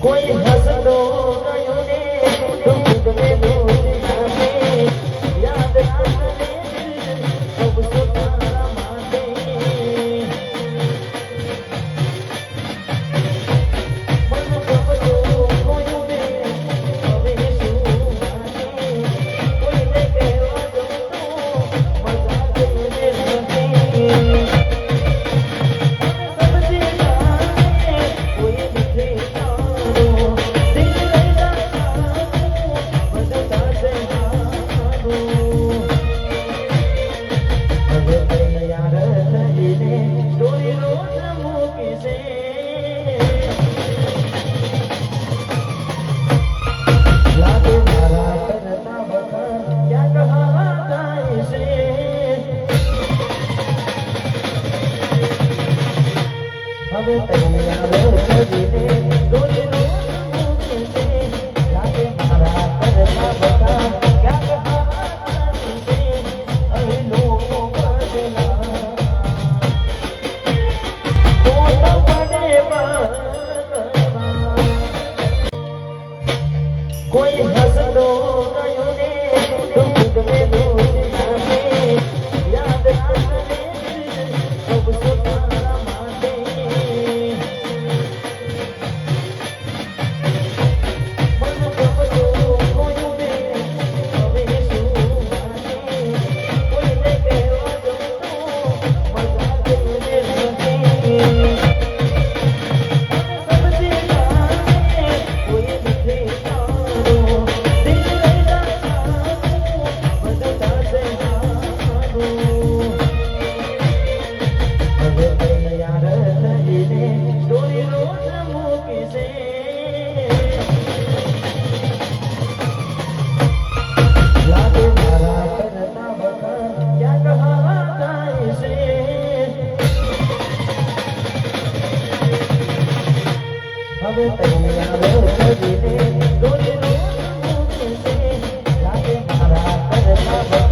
કોઈ હસતો ગયો ને દુઃખ में दूर जाने याद आने सब सुतारा माने मन गमतो कोई ने હવે શું માને કોઈને કહેવા જતો મજા જઈને રહે હવે તૈયાર કરીને ડોલી રોજ મૂકે છે લાગે મારા કરતા બધા ક્યાંક હારા છે હવે લોકો બદલા તો પડે કોઈ હસતો ગયો ને દુઃખ में दूर जाने याद आने सब सुतारा माने હવે તૈયાર કરીને ડોલી રોજ મૂકે છે લાગે મારા કરતા